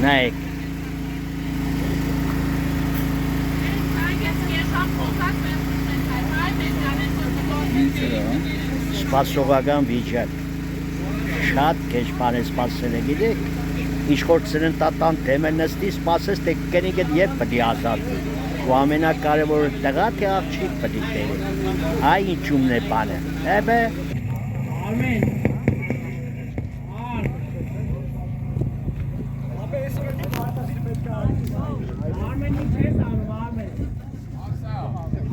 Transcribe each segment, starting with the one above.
Նայեք։ Սպասողական վիճակ։ Շատ քեջ բան է սպասել է, գիտեք։ Իշխոր ծննդատան թեմը նստի, սպասես, թե կնիկդ երբ պետք է ազատվի։ Ու ամենակարևորը տղա թե աղջիկ պետք է բերի։ Այ ինչումն է բանը։ Էբե։ Արմեն։ Արմեն ինչ ես անում, Արմեն։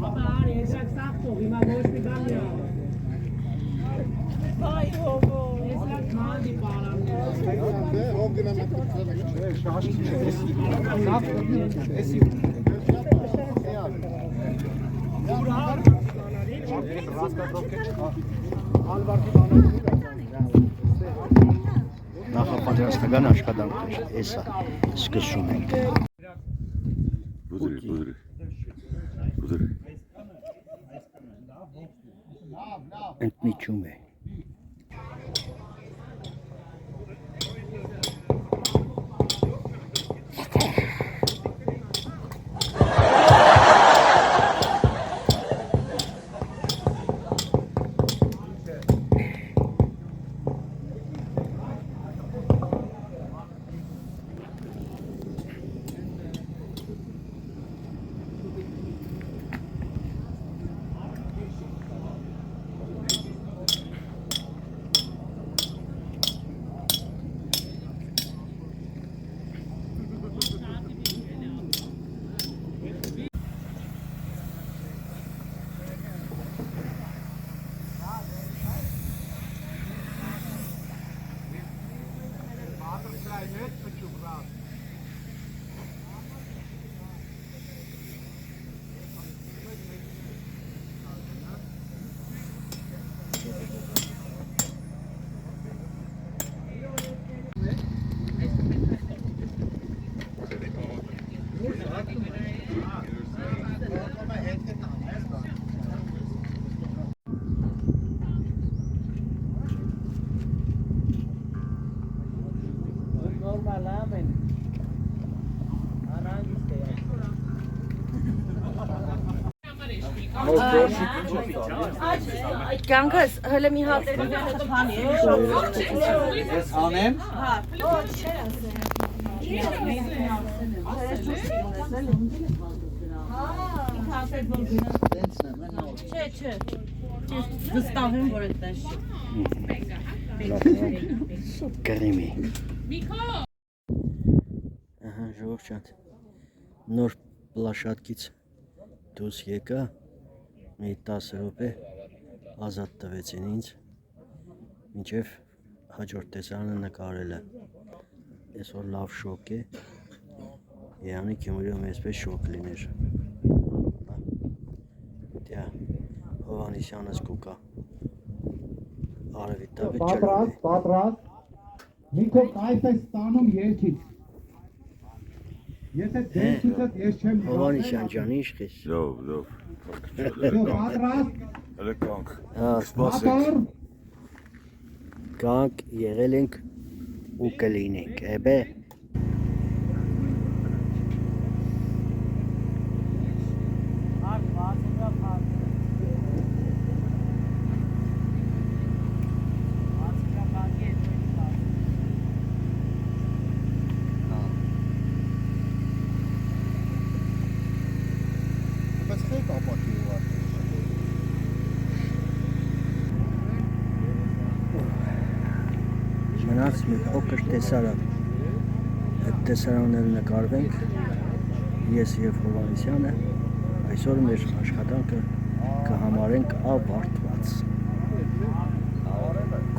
Ապա արի, եզրակ սաղթող, հիմա ոչ մի բան մի անում։ Բայ հովո, եզրակ մանդի պարաններ։ Նախապատրաստական աշխատանքներ, էսա սկսում ենք։ Բուդրի։ Ընտմիջում է։ Կյանքս հələ մի հատ Ես անեմ։ Չէ։ Վստահ եմ, որ այդպես չի։ Կրիմի։ Ահա, ժողովուրդ ջան, նոր պլաշատկից դուրս եկա, մի 10 րոպե ազատ տվեցին ինձ, մինչև հաջորդ տեսարանը նկարելը։ Այսօր լավ շոկ է, Երանի Գյումրիում այսպես շոկ լիներ։ Դյա Հովանեսյանս կուկա, արևի տավի չլուր է։ Պատրաստ, մի քո կայֆ է ստանում երկից։ Եթե դեսուցդ ես չեմ Հովանեսյան ջան, ինչ խես։ Լավ։ Պատրաստ, Հələ կանք։ մատոր, Կանք եղել ենք ու կլինենք, էբե։ Մնաց մի փոքր տեսարան, այդ տեսարանները նկարվենք, ես և Հովանեսյանը, այսօր մեր աշխատանքը կհամարենք ավարտված,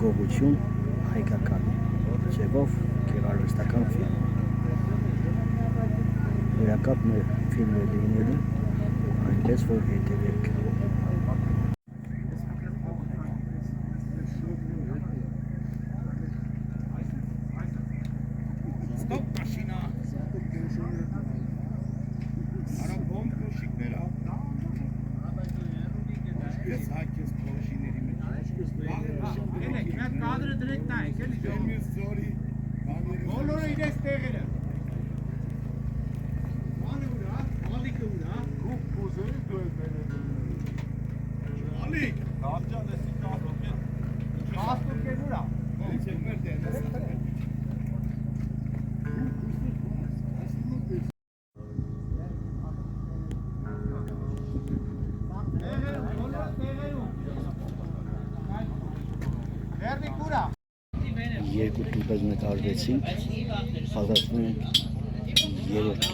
գողություն հայկական ձևով գեղարվեստական ֆիլմ, վերակապ մեր ֆիլմ է լինելու, այնպես որ հետևեք։ Կադրը դրեք նայեք, էլի։ իրես տեղերը։ Անը ուրա, ալիկը ուրա։ Գուք փուզերի դու ես մենը։ Ալիկ, դարձյալ էսի կաստուկեն։ Կաստուկեն ուրա։ Ինչ է մեր դերն։ Երկու տուփեր նկարվեցին, պատրաստվում են երրորդ։